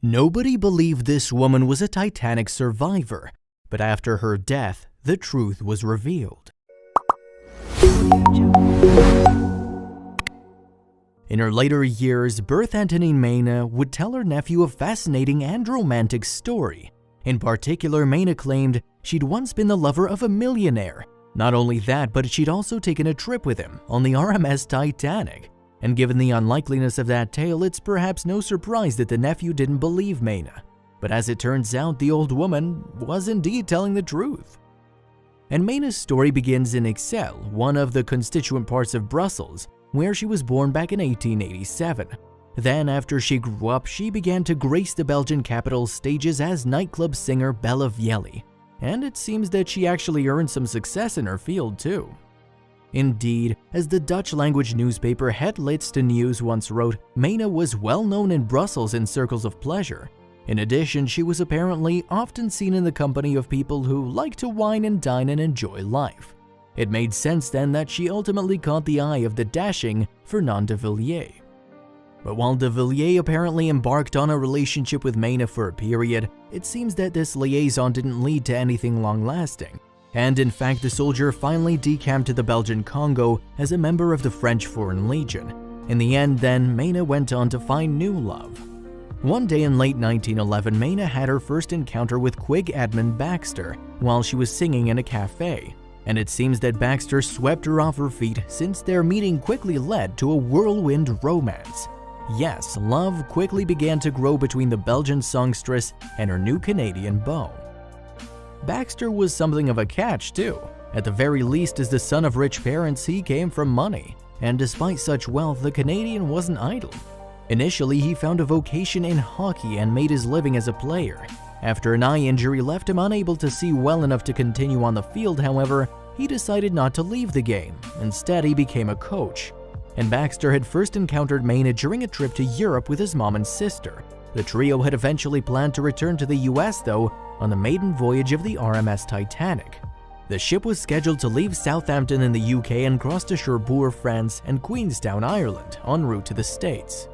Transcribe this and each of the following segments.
Nobody believed this woman was a Titanic survivor, but after her death, the truth was revealed. In her later years, Berthe Antonin Mena would tell her nephew a fascinating and romantic story. In particular, Mena claimed she'd once been the lover of a millionaire. Not only that, but she'd also taken a trip with him on the RMS Titanic. And given the unlikeliness of that tale, it's perhaps no surprise that the nephew didn't believe Mena. But as it turns out, the old woman was indeed telling the truth. And Mena's story begins in Ixelles, one of the constituent parts of Brussels, where she was born back in 1887. Then, after she grew up, she began to grace the Belgian capital's stages as nightclub singer Belle Vielle. And it seems that she actually earned some success in her field too. Indeed, as the Dutch-language newspaper Het Laatste Nieuws once wrote, Mena was well known in Brussels in circles of pleasure. In addition, she was apparently often seen in the company of people who like to wine and dine and enjoy life. It made sense then that she ultimately caught the eye of the dashing Fernand de Villiers. But while de Villiers apparently embarked on a relationship with Mena for a period, it seems that this liaison didn't lead to anything long-lasting. And in fact, the soldier finally decamped to the Belgian Congo as a member of the French Foreign Legion. In the end then, Mena went on to find new love. One day in late 1911, Mena had her first encounter with Quig Edmund Baxter while she was singing in a cafe. And it seems that Baxter swept her off her feet, since their meeting quickly led to a whirlwind romance. Yes, love quickly began to grow between the Belgian songstress and her new Canadian beau. Baxter was something of a catch too. At the very least, as the son of rich parents, he came from money. And despite such wealth, the Canadian wasn't idle. Initially, he found a vocation in hockey and made his living as a player. After an eye injury left him unable to see well enough to continue on the field, however, he decided not to leave the game. Instead, he became a coach. And Baxter had first encountered Mena during a trip to Europe with his mom and sister. The trio had eventually planned to return to the US, though, on the maiden voyage of the RMS Titanic. The ship was scheduled to leave Southampton in the UK and cross to Cherbourg, France, and Queenstown, Ireland, en route to the States.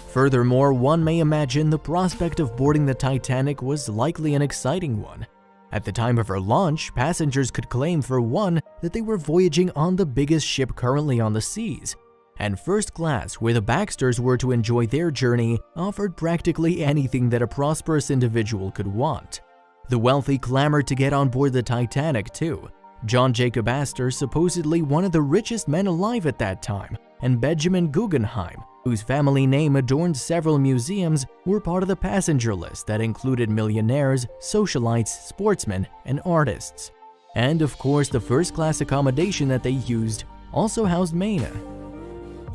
Furthermore, one may imagine the prospect of boarding the Titanic was likely an exciting one. At the time of her launch, passengers could claim, for one, that they were voyaging on the biggest ship currently on the seas. And first class, where the Baxters were to enjoy their journey, offered practically anything that a prosperous individual could want. The wealthy clamored to get on board the Titanic too. John Jacob Astor, supposedly one of the richest men alive at that time, and Benjamin Guggenheim, whose family name adorned several museums, were part of the passenger list that included millionaires, socialites, sportsmen, and artists. And of course, the first-class accommodation that they used also housed Mena.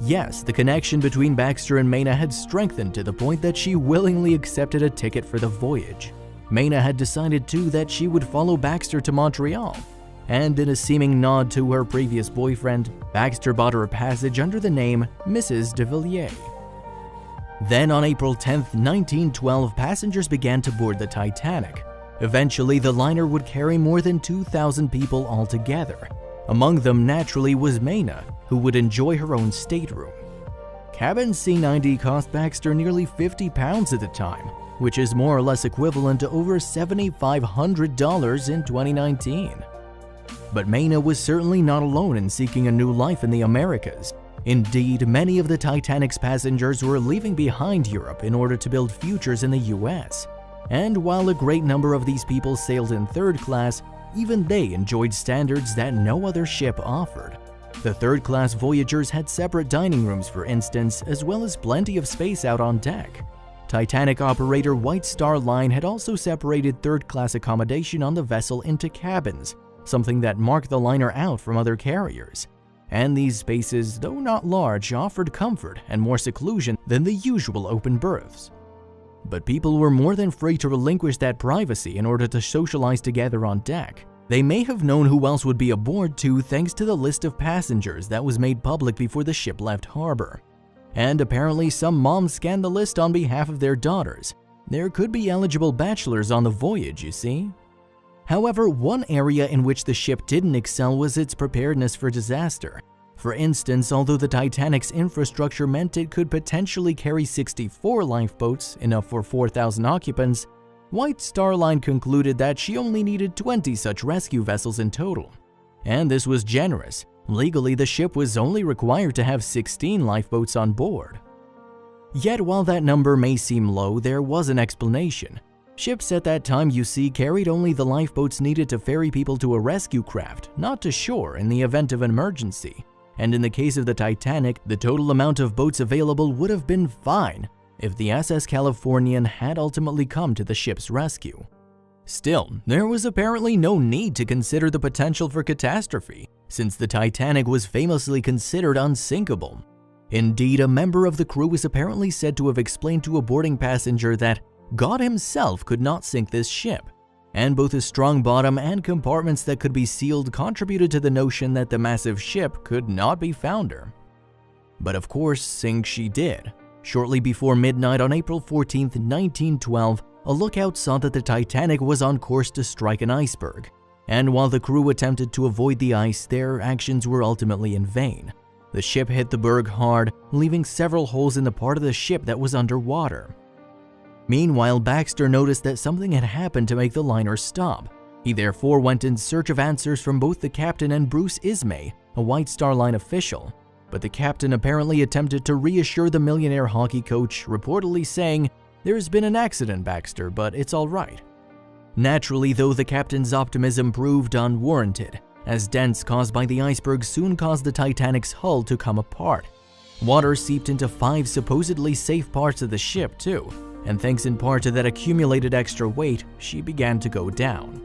Yes, the connection between Baxter and Mena had strengthened to the point that she willingly accepted a ticket for the voyage. Mena had decided too that she would follow Baxter to Montreal, and in a seeming nod to her previous boyfriend, Baxter bought her a passage under the name Mrs. de Villiers. Then on April 10, 1912, passengers began to board the Titanic. Eventually, the liner would carry more than 2,000 people altogether. Among them, naturally, was Mena, who would enjoy her own stateroom. Cabin C90 cost Baxter nearly £50 at the time, which is more or less equivalent to over $7,500 in 2019. But Mena was certainly not alone in seeking a new life in the Americas. Indeed, many of the Titanic's passengers were leaving behind Europe in order to build futures in the US. And while a great number of these people sailed in third class, even they enjoyed standards that no other ship offered. The third-class voyagers had separate dining rooms, for instance, as well as plenty of space out on deck. Titanic operator White Star Line had also separated third-class accommodation on the vessel into cabins, something that marked the liner out from other carriers. And these spaces, though not large, offered comfort and more seclusion than the usual open berths. But people were more than free to relinquish that privacy in order to socialize together on deck. They may have known who else would be aboard too, thanks to the list of passengers that was made public before the ship left harbor. And apparently some moms scanned the list on behalf of their daughters. There could be eligible bachelors on the voyage, you see. However, one area in which the ship didn't excel was its preparedness for disaster. For instance, although the Titanic's infrastructure meant it could potentially carry 64 lifeboats, enough for 4,000 occupants, White Star Line concluded that she only needed 20 such rescue vessels in total. And this was generous. Legally, the ship was only required to have 16 lifeboats on board. Yet while that number may seem low, there was an explanation. Ships at that time, you see, carried only the lifeboats needed to ferry people to a rescue craft, not to shore in the event of an emergency. And in the case of the Titanic, the total amount of boats available would have been fine if the SS Californian had ultimately come to the ship's rescue. Still, there was apparently no need to consider the potential for catastrophe, since the Titanic was famously considered unsinkable. Indeed, a member of the crew is apparently said to have explained to a boarding passenger that God himself could not sink this ship, and both a strong bottom and compartments that could be sealed contributed to the notion that the massive ship could not be founder. But of course, sink she did. Shortly before midnight on April 14, 1912, a lookout saw that the Titanic was on course to strike an iceberg, and while the crew attempted to avoid the ice, their actions were ultimately in vain. The ship hit the berg hard, leaving several holes in the part of the ship that was underwater. Meanwhile, Baxter noticed that something had happened to make the liner stop. He therefore went in search of answers from both the captain and Bruce Ismay, a White Star Line official. But the captain apparently attempted to reassure the millionaire hockey coach, reportedly saying, "There's been an accident, Baxter, but it's all right." Naturally, though, the captain's optimism proved unwarranted, as dents caused by the iceberg soon caused the Titanic's hull to come apart. Water seeped into 5 supposedly safe parts of the ship too, and thanks in part to that accumulated extra weight, she began to go down.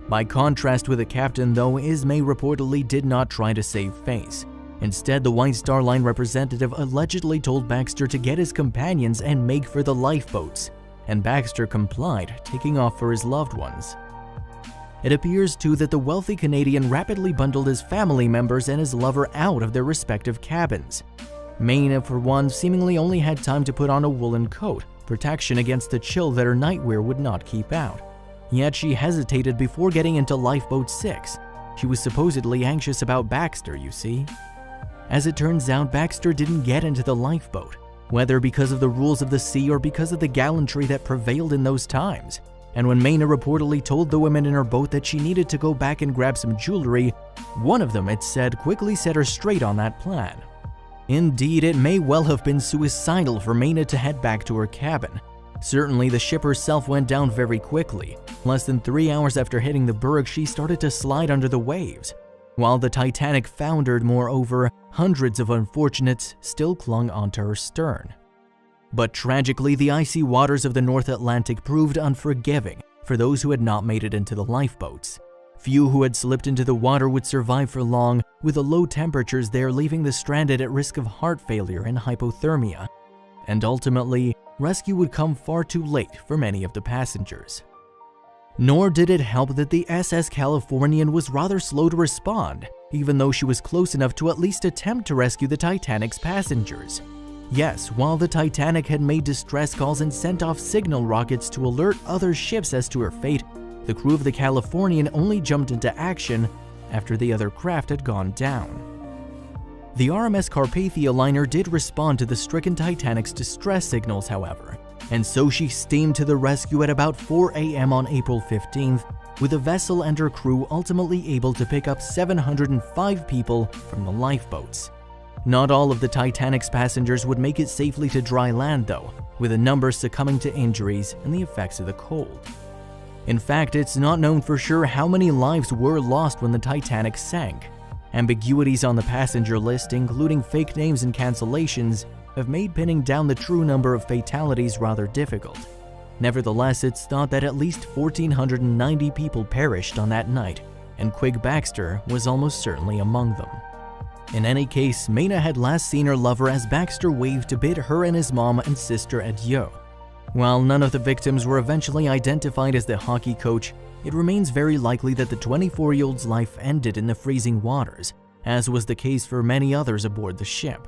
By contrast with the captain though, Ismay reportedly did not try to save face. Instead, the White Star Line representative allegedly told Baxter to get his companions and make for the lifeboats, and Baxter complied, taking off for his loved ones. It appears too that the wealthy Canadian rapidly bundled his family members and his lover out of their respective cabins. Maina, for one, seemingly only had time to put on a woolen coat, protection against the chill that her nightwear would not keep out. Yet she hesitated before getting into Lifeboat 6. She was supposedly anxious about Baxter, you see. As it turns out, Baxter didn't get into the lifeboat, whether because of the rules of the sea or because of the gallantry that prevailed in those times. And when Maina reportedly told the women in her boat that she needed to go back and grab some jewelry, one of them, it said, quickly set her straight on that plan. Indeed, it may well have been suicidal for Maina to head back to her cabin. Certainly, the ship herself went down very quickly. Less than 3 hours after hitting the berg, she started to slide under the waves. While the Titanic foundered, moreover, hundreds of unfortunates still clung onto her stern. But tragically, the icy waters of the North Atlantic proved unforgiving for those who had not made it into the lifeboats. Few who had slipped into the water would survive for long, with the low temperatures there leaving the stranded at risk of heart failure and hypothermia. And ultimately, rescue would come far too late for many of the passengers. Nor did it help that the SS Californian was rather slow to respond, even though she was close enough to at least attempt to rescue the Titanic's passengers. Yes, while the Titanic had made distress calls and sent off signal rockets to alert other ships as to her fate, the crew of the Californian only jumped into action after the other craft had gone down. The RMS Carpathia liner did respond to the stricken Titanic's distress signals, however, and so she steamed to the rescue at about 4 a.m. on April 15th, with the vessel and her crew ultimately able to pick up 705 people from the lifeboats. Not all of the Titanic's passengers would make it safely to dry land though, with a number succumbing to injuries and the effects of the cold. In fact, it's not known for sure how many lives were lost when the Titanic sank. Ambiguities on the passenger list, including fake names and cancellations, have made pinning down the true number of fatalities rather difficult. Nevertheless, it's thought that at least 1,490 people perished on that night, and Quig Baxter was almost certainly among them. In any case, Maina had last seen her lover as Baxter waved to bid her and his mom and sister adieu. While none of the victims were eventually identified as the hockey coach, it remains very likely that the 24-year-old's life ended in the freezing waters, as was the case for many others aboard the ship.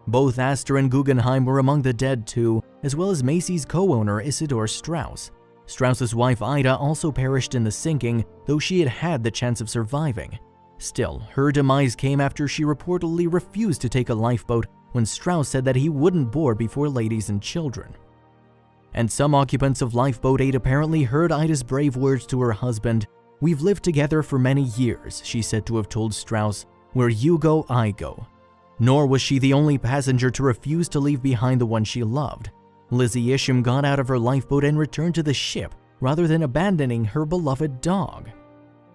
Both Astor and Guggenheim were among the dead too, as well as Macy's co-owner Isidore Strauss. Strauss's wife Ida also perished in the sinking, though she had had the chance of surviving. Still, her demise came after she reportedly refused to take a lifeboat when Strauss said that he wouldn't board before ladies and children. And some occupants of Lifeboat 8 apparently heard Ida's brave words to her husband. "We've lived together for many years," she said to have told Strauss, "where you go, I go." Nor was she the only passenger to refuse to leave behind the one she loved. Lizzie Isham got out of her lifeboat and returned to the ship rather than abandoning her beloved dog.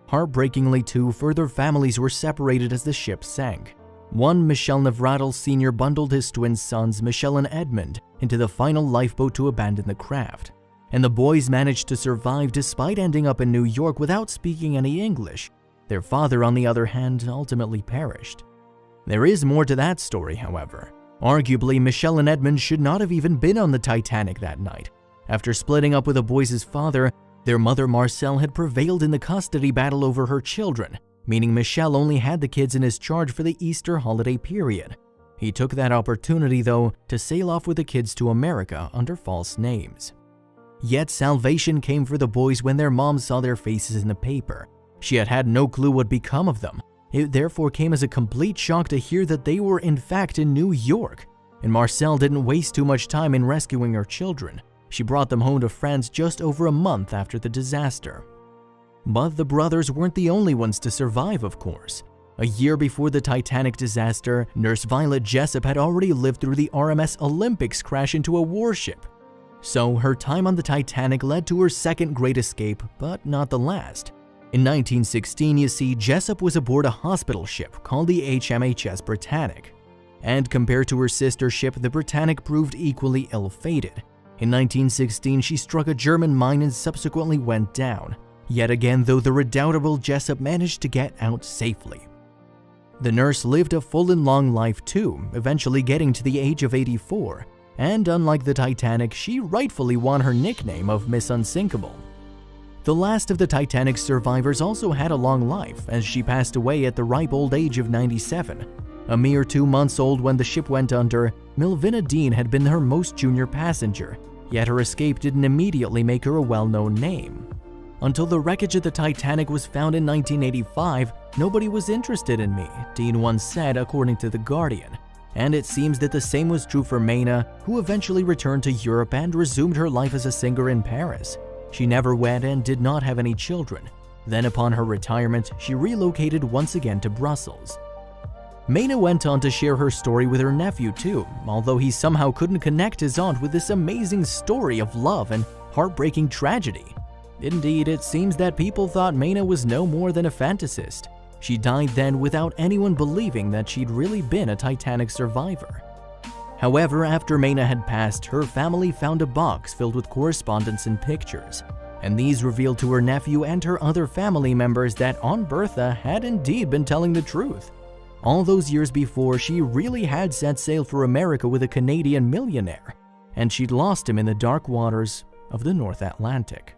Heartbreakingly, too, further families were separated as the ship sank. One, Michel Navratil Sr. bundled his twin sons, Michel and Edmund, into the final lifeboat to abandon the craft. And the boys managed to survive despite ending up in New York without speaking any English. Their father, on the other hand, ultimately perished. There is more to that story, however. Arguably, Michel and Edmund should not have even been on the Titanic that night. After splitting up with the boys' father, their mother Marcel had prevailed in the custody battle over her children, meaning Michel only had the kids in his charge for the Easter holiday period. He took that opportunity, though, to sail off with the kids to America under false names. Yet salvation came for the boys when their mom saw their faces in the paper. She had had no clue what become of them. It therefore came as a complete shock to hear that they were in fact in New York. And Marcel didn't waste too much time in rescuing her children. She brought them home to France just over a month after the disaster. But the brothers weren't the only ones to survive, of course. A year before the Titanic disaster, Nurse Violet Jessup had already lived through the RMS Olympics crash into a warship. So her time on the Titanic led to her second great escape, but not the last. In 1916, you see, Jessup was aboard a hospital ship called the HMHS Britannic. And compared to her sister ship, the Britannic proved equally ill-fated. In 1916, she struck a German mine and subsequently went down. Yet again, though, the redoubtable Jessup managed to get out safely. The nurse lived a full and long life too, eventually getting to the age of 84. And unlike the Titanic, she rightfully won her nickname of Miss Unsinkable. The last of the Titanic's survivors also had a long life, as she passed away at the ripe old age of 97. A mere 2 months old when the ship went under, Milvina Dean had been her most junior passenger, yet her escape didn't immediately make her a well-known name. Until the wreckage of the Titanic was found in 1985, nobody was interested in me, Dean once said, according to The Guardian. And it seems that the same was true for Maina, who eventually returned to Europe and resumed her life as a singer in Paris. She never wed and did not have any children. Then upon her retirement, she relocated once again to Brussels. Maina went on to share her story with her nephew too, although he somehow couldn't connect his aunt with this amazing story of love and heartbreaking tragedy. Indeed, it seems that people thought Maina was no more than a fantasist. She died then without anyone believing that she'd really been a Titanic survivor. However, after Maina had passed, her family found a box filled with correspondence and pictures, and these revealed to her nephew and her other family members that Aunt Bertha had indeed been telling the truth. All those years before, she really had set sail for America with a Canadian millionaire, and she'd lost him in the dark waters of the North Atlantic.